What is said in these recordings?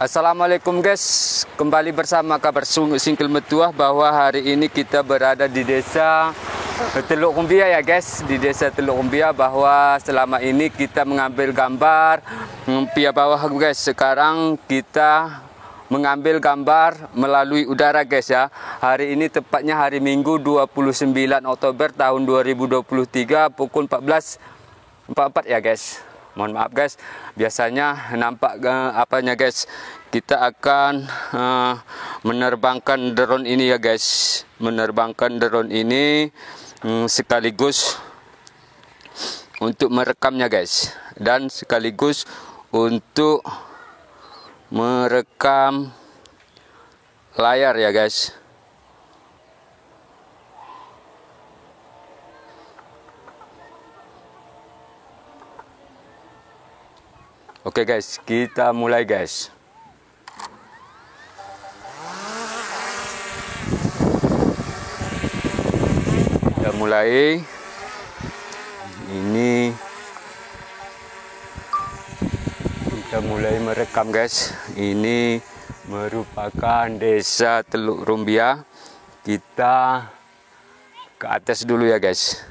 Assalamualaikum guys, kembali bersama kabar Singkil Metuah bahwa hari ini kita berada di desa Teluk Rumbia ya guys. Di desa Teluk Rumbia bahwa selama ini kita mengambil gambar pia bawah guys. Sekarang kita mengambil gambar melalui udara guys ya. Hari ini tepatnya hari Minggu 29 Oktober tahun 2023 pukul 14.44 ya guys. Mohon maaf guys, biasanya nampak apanya guys. Kita akan menerbangkan drone ini ya guys. Menerbangkan drone ini sekaligus untuk merekamnya guys. Dan sekaligus untuk merekam layar ya guys. Oke guys, kita mulai guys. Kita mulai. Ini kita mulai merekam guys. Ini merupakan desa Teluk Rumbia. Kita ke atas dulu ya guys.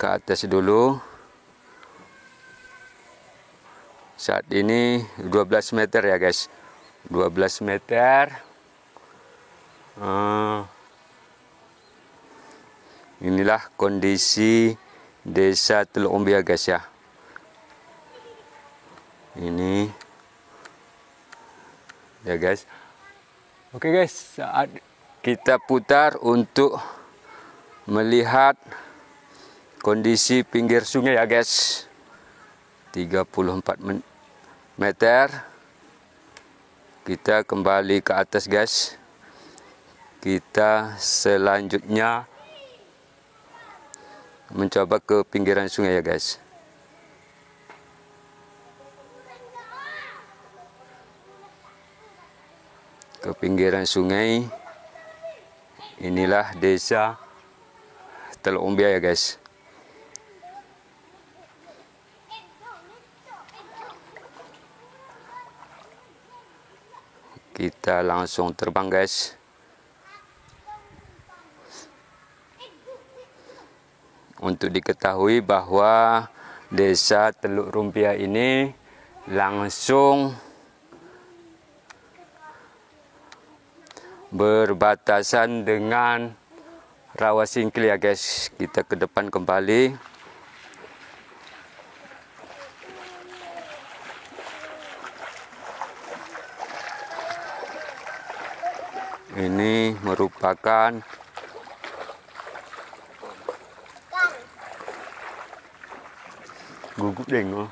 Ke atas dulu. Saat ini 12 meter ya guys. 12 meter. Inilah kondisi desa Teluk Rumbia guys ya. Ini ya guys. Oke guys, saat kita putar untuk melihat kondisi pinggir sungai ya guys. 34 meter. Kita kembali ke atas guys. Kita selanjutnya mencoba ke pinggiran sungai ya guys. Ke pinggiran sungai. Inilah desa Teluk Rumbia ya guys. Kita langsung terbang guys. Untuk diketahui bahwa desa Teluk Rumbia ini langsung berbatasan dengan Rawasingkil ya guys. Kita ke depan kembali. Ini merupakan gugup deng.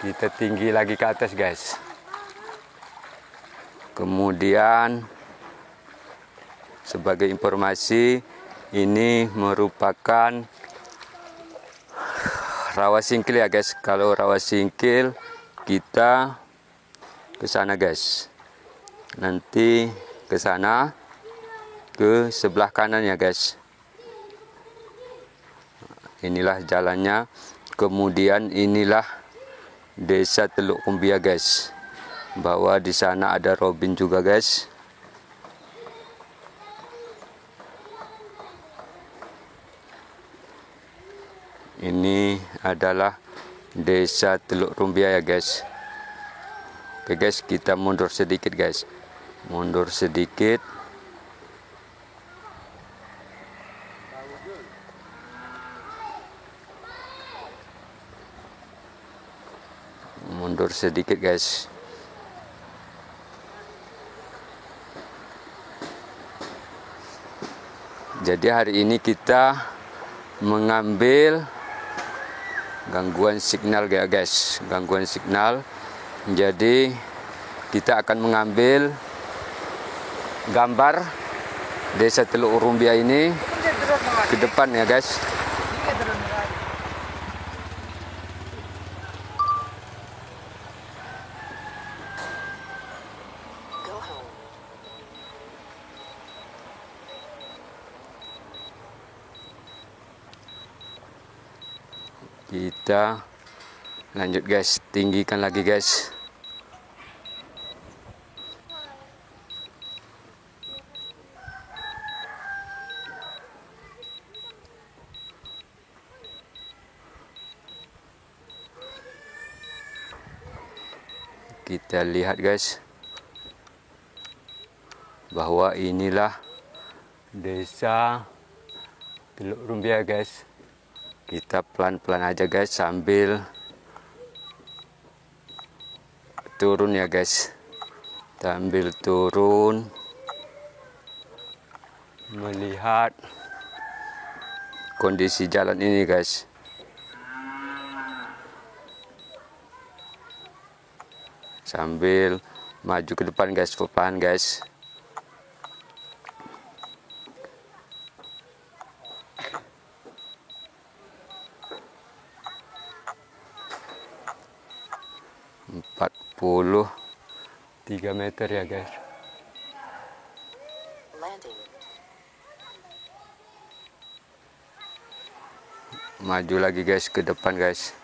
Kita tinggi lagi ke atas guys. Kemudian sebagai informasi, ini merupakan Rawasingkil ya guys. Kalau Rawasingkil kita ke sana guys. Nanti ke sana, ke sebelah kanan ya guys. Inilah jalannya. Kemudian inilah desa Teluk Rumbia guys. Bahwa di sana ada robin juga guys. Ini adalah desa Teluk Rumbia ya guys. Oke guys, kita mundur sedikit guys. Mundur sedikit. Mundur sedikit guys. Jadi hari ini kita mengambil gangguan signal ya guys. Gangguan signal. Jadi kita akan mengambil gambar desa Teluk Rumbia ini ke depan ya guys. Kita Lanjut guys, tinggikan lagi guys. Kita lihat guys, bahwa inilah desa Teluk Rumbia guys. Kita pelan-pelan aja guys sambil turun ya guys. Sambil turun melihat kondisi jalan ini guys. Sambil maju ke depan guys, pelan guys. Puluh 3 meter ya guys. Maju lagi guys ke depan guys.